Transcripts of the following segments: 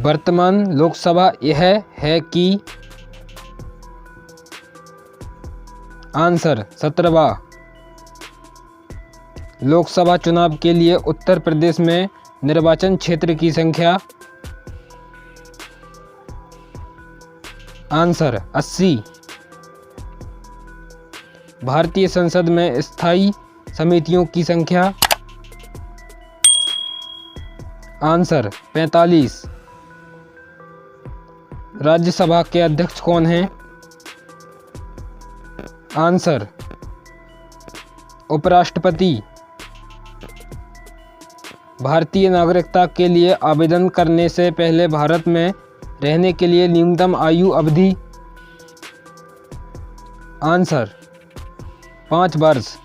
वर्तमान लोकसभा यह है कि आंसर 17वां। लोकसभा चुनाव के लिए उत्तर प्रदेश में निर्वाचन क्षेत्र की संख्या आंसर 80। भारतीय संसद में स्थायी समितियों की संख्या आंसर 45। राज्यसभा के अध्यक्ष कौन हैं? आंसर उपराष्ट्रपति। भारतीय नागरिकता के लिए आवेदन करने से पहले भारत में रहने के लिए न्यूनतम आयु अवधि आंसर 5 वर्ष।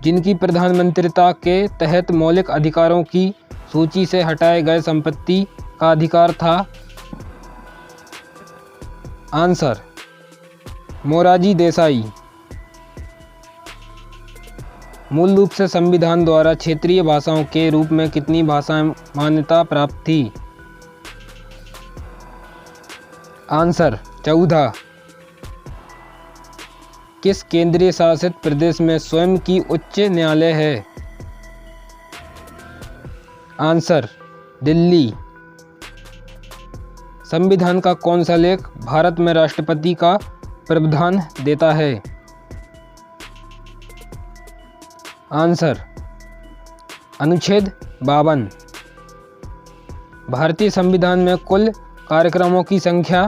जिनकी प्रधानमंत्रिता के तहत मौलिक अधिकारों की सूची से हटाए गए संपत्ति का अधिकार था? आंसर मोरारजी देसाई। मूल रूप से संविधान द्वारा क्षेत्रीय भाषाओं के रूप में कितनी भाषाएं मान्यता प्राप्त थी? आंसर 14। किस केंद्रीय शासित प्रदेश में स्वयं की उच्च न्यायालय है? आंसर दिल्ली। संविधान का कौन सा लेख भारत में राष्ट्रपति का प्रावधान देता है? आंसर अनुच्छेद 52। भारतीय संविधान में कुल कार्यक्रमों की संख्या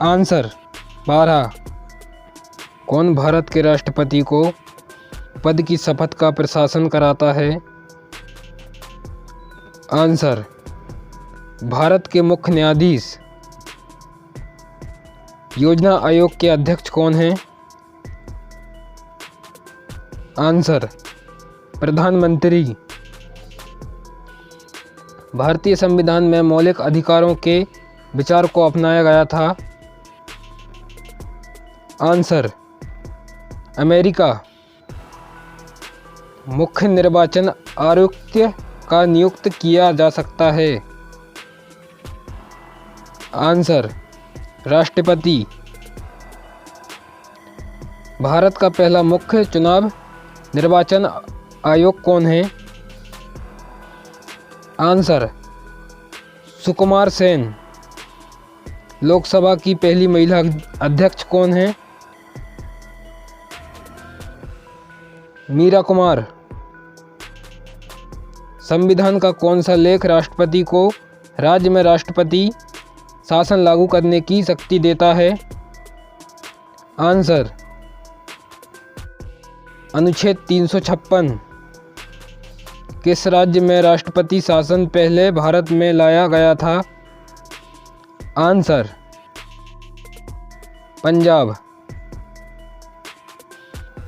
आंसर 12। कौन भारत के राष्ट्रपति को पद की शपथ का प्रशासन कराता है? आंसर भारत के मुख्य न्यायाधीश। योजना आयोग के अध्यक्ष कौन हैं? आंसर प्रधानमंत्री। भारतीय संविधान में मौलिक अधिकारों के विचार को अपनाया गया था? Answer America. मुख्य निर्वाचन आयुक्त का नियुक्त किया जा सकता है? आंसर राष्ट्रपति। भारत का पहला मुख्य चुनाव निर्वाचन आयोग कौन है? आंसर सुकुमार सेन। लोकसभा की पहली महिला अध्यक्ष कौन है? मीरा कुमार। संविधान का कौन सा लेख राष्ट्रपति को राज्य में राष्ट्रपति शासन लागू करने की शक्ति देता है? आंसर अनुच्छेद 356। किस राज्य में राष्ट्रपति शासन पहले भारत में लाया गया था? आंसर पंजाब।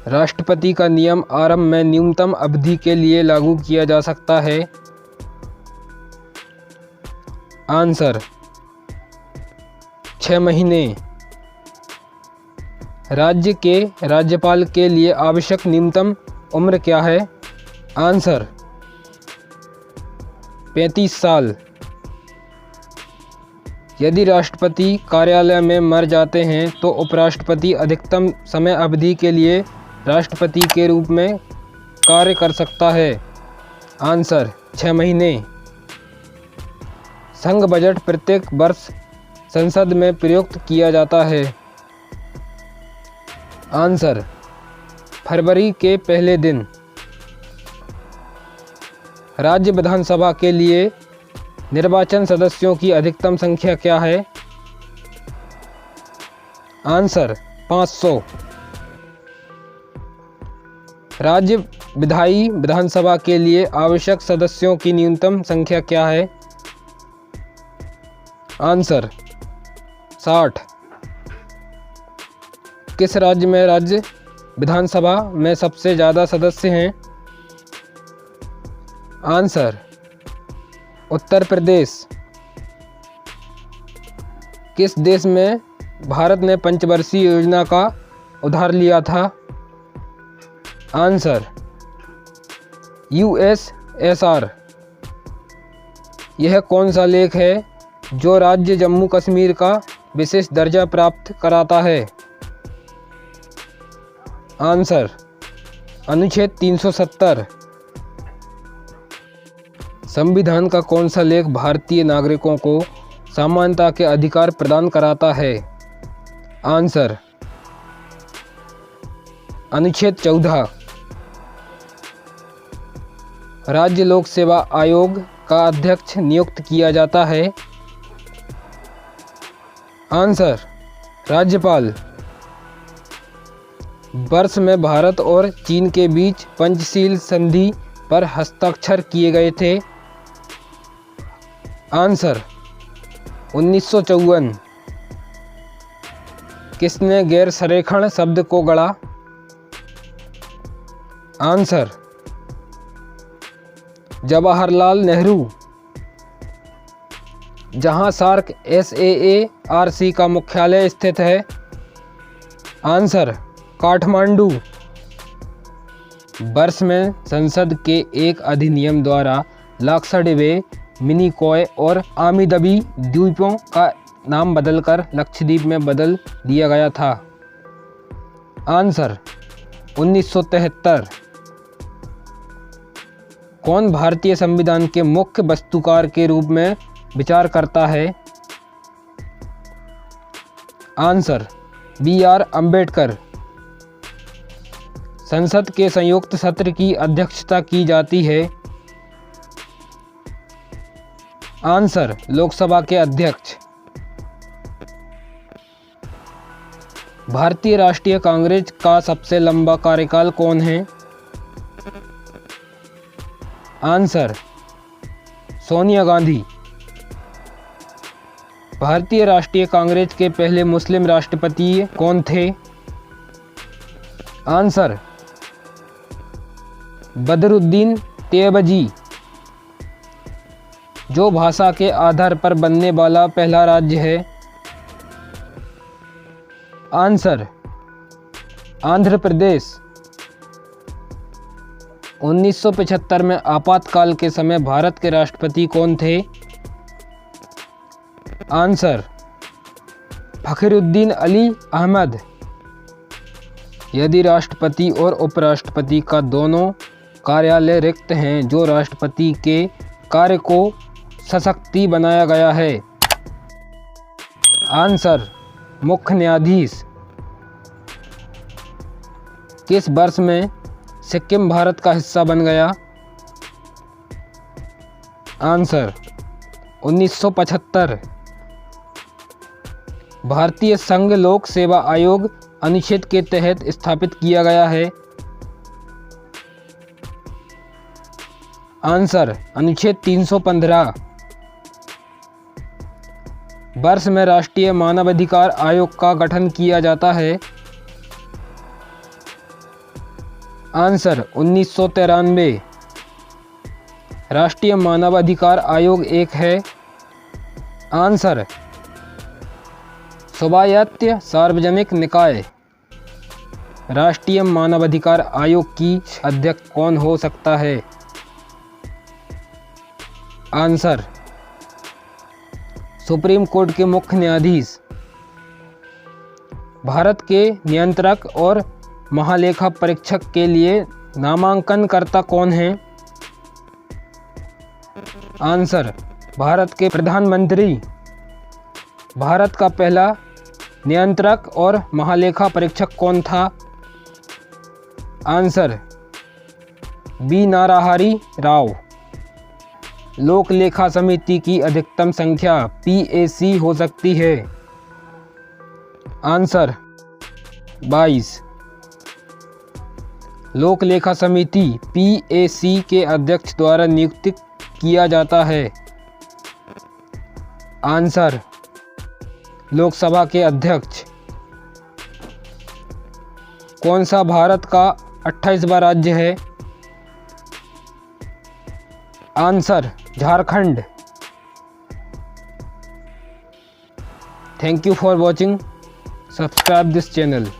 राष्ट्रपति का नियम आरंभ में न्यूनतम अवधि के लिए लागू किया जा सकता है? आंसर 6 महीने। राज्य के राज्यपाल के लिए आवश्यक न्यूनतम उम्र क्या है? आंसर 35 साल। यदि राष्ट्रपति कार्यालय में मर जाते हैं तो उपराष्ट्रपति अधिकतम समय अवधि के लिए राष्ट्रपति के रूप में कार्य कर सकता है? आंसर 6 महीने। संघ बजट प्रत्येक वर्ष संसद में प्रयुक्त किया जाता है? आंसर फरवरी के पहले दिन। राज्य विधानसभा के लिए निर्वाचन सदस्यों की अधिकतम संख्या क्या है? आंसर 500। राज्य विधायी विधानसभा के लिए आवश्यक सदस्यों की न्यूनतम संख्या क्या है? आंसर 60। किस राज्य में राज्य विधानसभा में सबसे ज़्यादा सदस्य हैं? आंसर उत्तर प्रदेश। किस देश में भारत ने पंचवर्षीय योजना का उधार लिया था? Answer USSR। यह कौन सा लेख है जो राज्य जम्मू कश्मीर का विशेष दर्जा प्राप्त कराता है? आंसर अनुच्छेद 370। संविधान का कौन सा लेख भारतीय नागरिकों को समानता के अधिकार प्रदान कराता है? आंसर अनुच्छेद 14। राज्य लोक सेवा आयोग का अध्यक्ष नियुक्त किया जाता है? आंसर राज्यपाल। वर्ष में भारत और चीन के बीच पंचशील संधि पर हस्ताक्षर किए गए थे? आंसर 1954। किसने गैर संरेखण शब्द को गढ़ा? आंसर जवाहरलाल नेहरू। जहां सार्क SAARC का मुख्यालय स्थित है? आंसर काठमांडू। वर्ष में संसद के एक अधिनियम द्वारा लाक्षाद्वीप, मिनिकॉय और आमिदबी द्वीपों का नाम बदलकर लक्षद्वीप में बदल दिया गया था? आंसर 1973। कौन भारतीय संविधान के मुख्य वस्तुकार के रूप में विचार करता है? Answer BR Ambedkar. संसद के संयुक्त सत्र की अध्यक्षता की जाती है? आंसर लोकसभा के अध्यक्ष। भारतीय राष्ट्रीय कांग्रेस का सबसे लंबा कार्यकाल कौन है? आंसर सोनिया गांधी। भारतीय राष्ट्रीय कांग्रेस के पहले मुस्लिम राष्ट्रपति कौन थे? आंसर बदरुद्दीन तैयबजी। जो भाषा के आधार पर बनने वाला पहला राज्य है? आंसर आंध्र प्रदेश। 1975 में आपातकाल के समय भारत के राष्ट्रपति कौन थे? आंसर फखरुद्दीन अली अहमद। यदि राष्ट्रपति और उपराष्ट्रपति का दोनों कार्यालय रिक्त हैं, जो राष्ट्रपति के कार्य को सशक्ति बनाया गया है? आंसर मुख्य न्यायाधीश। किस वर्ष में सिक्किम भारत का हिस्सा बन गया? आंसर 1975। भारतीय संघ लोक सेवा आयोग अनुच्छेद के तहत स्थापित किया गया है? आंसर अनुच्छेद 315। वर्ष में राष्ट्रीय मानवाधिकार आयोग का गठन किया जाता है? आंसर 1993। राष्ट्रीय मानवाधिकार आयोग एक है? आंसर स्वायत्त सार्वजनिक निकाय। राष्ट्रीय मानवाधिकार आयोग की अध्यक्ष कौन हो सकता है? आंसर सुप्रीम कोर्ट के मुख्य न्यायाधीश। भारत के नियंत्रक और महालेखा परीक्षक के लिए नामांकनकर्ता कौन हैं? आंसर भारत के प्रधानमंत्री। भारत का पहला नियंत्रक और महालेखा परीक्षक कौन था? Answer B Narahari Rao. लोक लेखा समिति की अधिकतम संख्या PAC हो सकती है? आंसर 22। लोक लेखा समिति PAC के अध्यक्ष द्वारा नियुक्त किया जाता है? आंसर लोकसभा के अध्यक्ष। कौन सा भारत का 28वां राज्य है? Answer Jharkhand. Thank you for watching. Subscribe this channel.